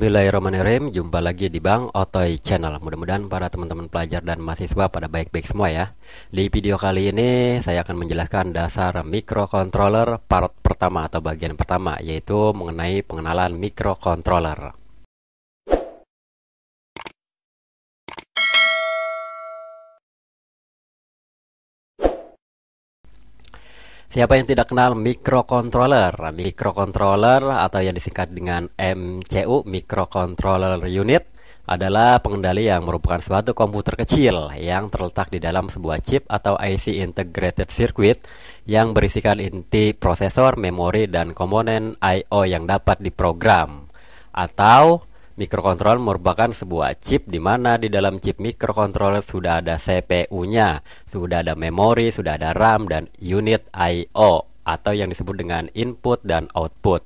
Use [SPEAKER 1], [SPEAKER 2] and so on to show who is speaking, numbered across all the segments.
[SPEAKER 1] Bismillahirrahmanirrahim. Jumpa lagi di Bang Otoy Channel. Mudah-mudahan para teman-teman pelajar dan mahasiswa pada baik-baik semua ya. Di video kali ini saya akan menjelaskan dasar microcontroller part pertama atau bagian pertama, yaitu mengenai pengenalan microcontroller. Siapa yang tidak kenal microcontroller? Microcontroller atau yang disingkat dengan MCU, Microcontroller Unit, adalah pengendali yang merupakan suatu komputer kecil yang terletak di dalam sebuah chip atau IC Integrated Circuit yang berisikan inti prosesor, memori, dan komponen I/O yang dapat diprogram. Atau microcontroller merupakan sebuah chip di mana di dalam chip microcontroller sudah ada CPU-nya, sudah ada memori, sudah ada RAM, dan unit I/O atau yang disebut dengan input dan output.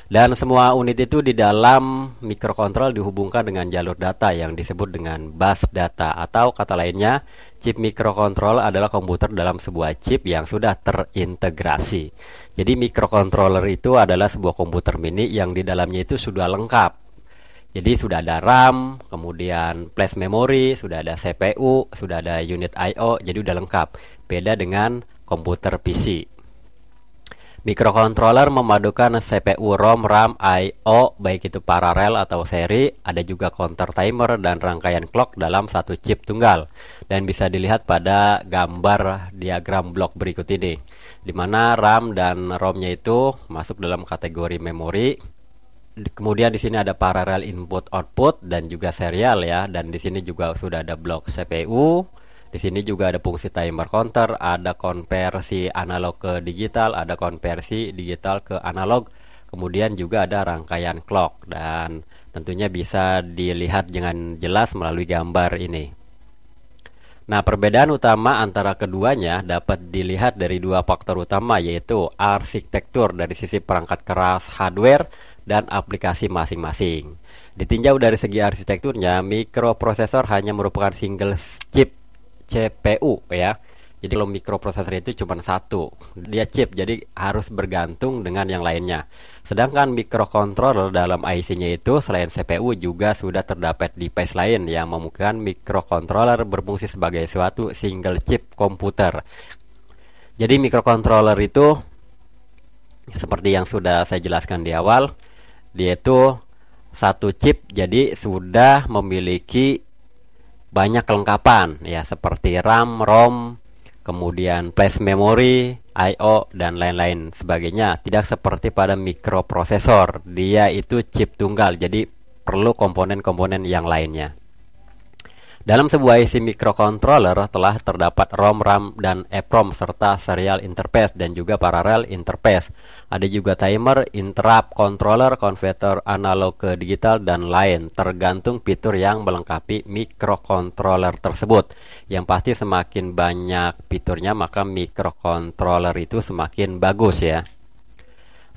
[SPEAKER 1] Dan semua unit itu di dalam microcontroller dihubungkan dengan jalur data yang disebut dengan bus data, atau kata lainnya, chip microcontroller adalah komputer dalam sebuah chip yang sudah terintegrasi. Jadi microcontroller itu adalah sebuah komputer mini yang di dalamnya itu sudah lengkap. Jadi sudah ada RAM, kemudian flash memory, sudah ada CPU, sudah ada unit I/O, jadi udah lengkap. Beda dengan komputer PC. Microcontroller memadukan CPU, ROM, RAM, I/O, baik itu paralel atau seri, ada juga counter timer dan rangkaian clock dalam satu chip tunggal. Dan bisa dilihat pada gambar diagram blok berikut ini, di mana RAM dan ROM-nya itu masuk dalam kategori memori. Kemudian di sini ada paralel input output dan juga serial ya, dan di sini juga sudah ada blok CPU. Di sini juga ada fungsi timer counter, ada konversi analog ke digital, ada konversi digital ke analog. Kemudian juga ada rangkaian clock dan tentunya bisa dilihat dengan jelas melalui gambar ini. Nah, perbedaan utama antara keduanya dapat dilihat dari dua faktor utama, yaitu arsitektur dari sisi perangkat keras hardware dan aplikasi masing-masing. Ditinjau dari segi arsitekturnya, mikroprosesor hanya merupakan single chip CPU ya. Jadi kalau mikroprosesor itu cuma satu, dia chip, jadi harus bergantung dengan yang lainnya. Sedangkan microcontroller dalam IC-nya itu selain CPU juga sudah terdapat device lain yang memungkinkan microcontroller berfungsi sebagai suatu single chip komputer. Jadi microcontroller itu seperti yang sudah saya jelaskan di awal, dia itu satu chip, jadi sudah memiliki banyak kelengkapan ya, seperti RAM, ROM, kemudian flash memory, I/O, dan lain-lain sebagainya. Tidak seperti pada mikroprosesor, dia itu chip tunggal, jadi perlu komponen-komponen yang lainnya. Dalam sebuah IC microcontroller telah terdapat ROM, RAM, dan EPROM serta serial interface dan juga parallel interface. Ada juga timer, interrupt, controller, converter analog ke digital, dan lain, tergantung fitur yang melengkapi microcontroller tersebut. Yang pasti semakin banyak fiturnya maka microcontroller itu semakin bagus ya.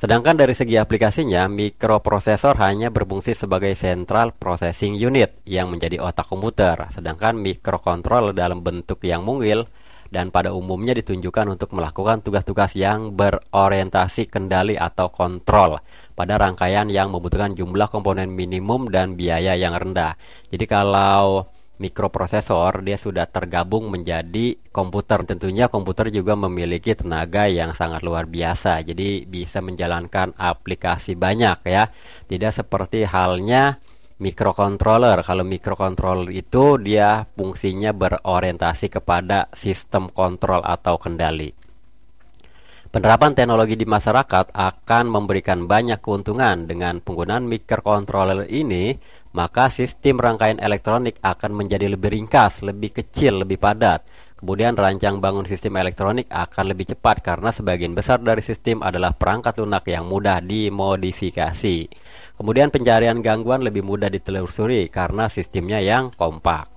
[SPEAKER 1] Sedangkan dari segi aplikasinya, mikroprosesor hanya berfungsi sebagai central processing unit yang menjadi otak komputer. Sedangkan mikrocontroller dalam bentuk yang mungil dan pada umumnya ditunjukkan untuk melakukan tugas-tugas yang berorientasi kendali atau kontrol pada rangkaian yang membutuhkan jumlah komponen minimum dan biaya yang rendah. Jadi kalau mikroprosesor dia sudah tergabung menjadi komputer. Tentunya komputer juga memiliki tenaga yang sangat luar biasa. Jadi bisa menjalankan aplikasi banyak ya. Tidak seperti halnya microcontroller. Kalau microcontroller itu dia fungsinya berorientasi kepada sistem kontrol atau kendali. Penerapan teknologi di masyarakat akan memberikan banyak keuntungan. Dengan penggunaan microcontroller ini, maka sistem rangkaian elektronik akan menjadi lebih ringkas, lebih kecil, lebih padat. Kemudian rancang bangun sistem elektronik akan lebih cepat karena sebagian besar dari sistem adalah perangkat lunak yang mudah dimodifikasi. Kemudian pencarian gangguan lebih mudah ditelusuri karena sistemnya yang kompak.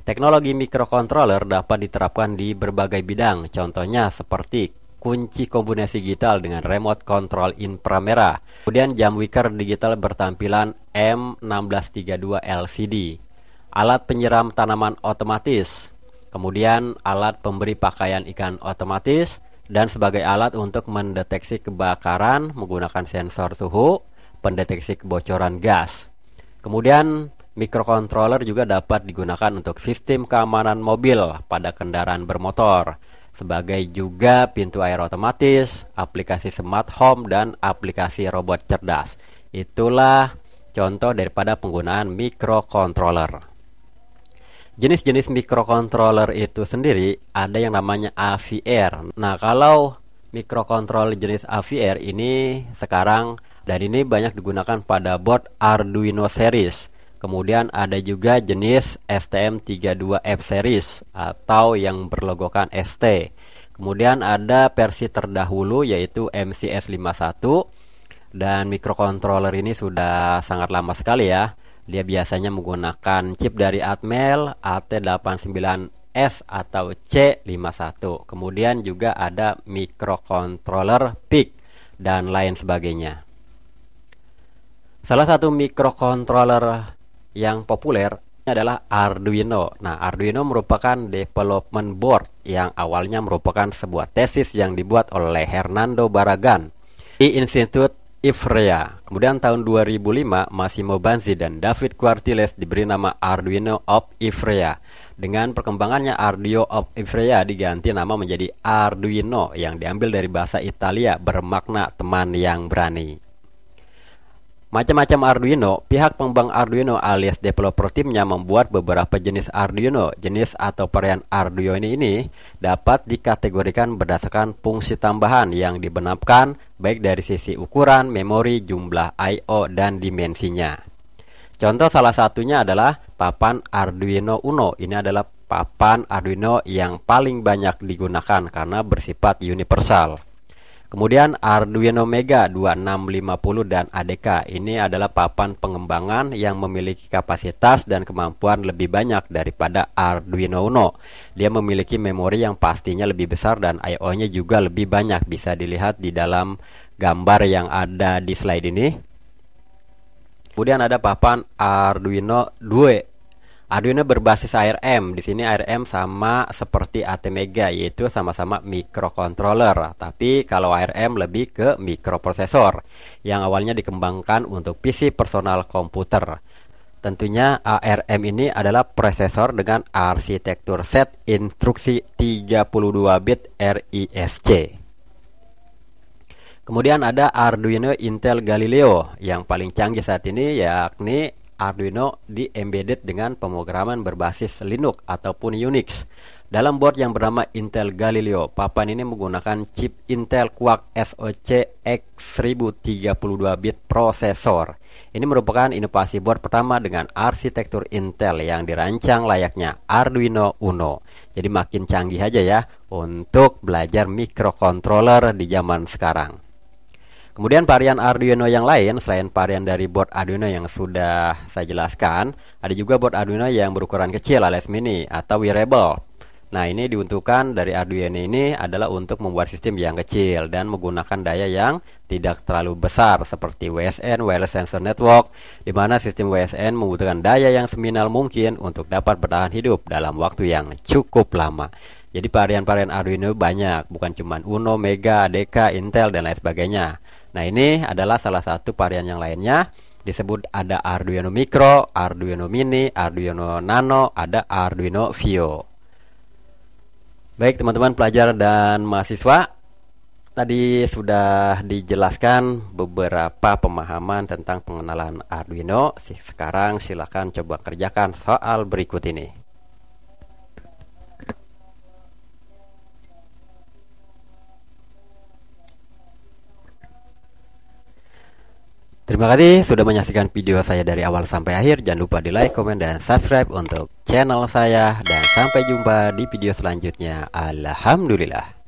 [SPEAKER 1] Teknologi microcontroller dapat diterapkan di berbagai bidang, contohnya seperti kunci kombinasi digital dengan remote control inframerah. Kemudian jam wicker digital bertampilan M1632 LCD. Alat penyiram tanaman otomatis. Kemudian alat pemberi pakaian ikan otomatis. Dan sebagai alat untuk mendeteksi kebakaran menggunakan sensor suhu, pendeteksi kebocoran gas. Kemudian microcontroller juga dapat digunakan untuk sistem keamanan mobil pada kendaraan bermotor, sebagai juga pintu air otomatis, aplikasi smart home, dan aplikasi robot cerdas. Itulah contoh daripada penggunaan microcontroller. Jenis-jenis microcontroller itu sendiri ada yang namanya AVR. Nah, kalau microcontroller jenis AVR ini sekarang dan ini banyak digunakan pada board Arduino series. Kemudian ada juga jenis STM32F series atau yang berlogokan ST. Kemudian ada versi terdahulu yaitu MCS51, dan microcontroller ini sudah sangat lama sekali ya. Dia biasanya menggunakan chip dari Atmel AT89S atau C51. Kemudian juga ada microcontroller PIC dan lain sebagainya. Salah satu microcontroller yang populer adalah Arduino. Nah, Arduino merupakan development board yang awalnya merupakan sebuah tesis yang dibuat oleh Hernando Barragan di Institut Ivrea. Kemudian tahun 2005 Massimo Banzi dan David Quartiles diberi nama Arduino of Ivrea. Dengan perkembangannya Arduino of Ivrea diganti nama menjadi Arduino yang diambil dari bahasa Italia bermakna teman yang berani. Macam-macam Arduino, pihak pengembang Arduino alias developer timnya membuat beberapa jenis Arduino. Jenis atau varian Arduino ini dapat dikategorikan berdasarkan fungsi tambahan yang dibenamkan baik dari sisi ukuran, memori, jumlah I/O, dan dimensinya. Contoh salah satunya adalah papan Arduino Uno. Ini adalah papan Arduino yang paling banyak digunakan karena bersifat universal. Kemudian Arduino Mega 2650 dan ADK. Ini adalah papan pengembangan yang memiliki kapasitas dan kemampuan lebih banyak daripada Arduino Uno. Dia memiliki memori yang pastinya lebih besar dan I/O-nya juga lebih banyak. Bisa dilihat di dalam gambar yang ada di slide ini. Kemudian ada papan Arduino Due. Arduino berbasis ARM. Di sini ARM sama seperti ATmega, yaitu sama-sama microcontroller. Tapi kalau ARM lebih ke mikroprosesor yang awalnya dikembangkan untuk PC personal komputer. Tentunya ARM ini adalah prosesor dengan arsitektur set instruksi 32 bit RISC. Kemudian ada Arduino Intel Galileo yang paling canggih saat ini, yakni Arduino di embedded dengan pemrograman berbasis Linux ataupun Unix. Dalam board yang bernama Intel Galileo, papan ini menggunakan chip Intel Quark SoC X1032 bit prosesor. Ini merupakan inovasi board pertama dengan arsitektur Intel yang dirancang layaknya Arduino Uno. Jadi makin canggih aja ya untuk belajar microcontroller di zaman sekarang. Kemudian varian Arduino yang lain selain varian dari board Arduino yang sudah saya jelaskan, ada juga board Arduino yang berukuran kecil alias mini atau wearable. Nah, ini diuntukkan dari Arduino ini adalah untuk membuat sistem yang kecil dan menggunakan daya yang tidak terlalu besar seperti WSN Wireless Sensor Network, di mana sistem WSN membutuhkan daya yang seminimal mungkin untuk dapat bertahan hidup dalam waktu yang cukup lama. Jadi varian-varian Arduino banyak, bukan cuma Uno, Mega, ADK, Intel, dan lain sebagainya. Nah, ini adalah salah satu varian yang lainnya. Disebut ada Arduino Micro, Arduino Mini, Arduino Nano, ada Arduino Vio. Baik teman-teman pelajar dan mahasiswa, tadi sudah dijelaskan beberapa pemahaman tentang pengenalan Arduino. Sekarang silakan coba kerjakan soal berikut ini. Terima kasih sudah menyaksikan video saya dari awal sampai akhir. Jangan lupa di like, komen, dan subscribe untuk channel saya. Dan sampai jumpa di video selanjutnya. Alhamdulillah.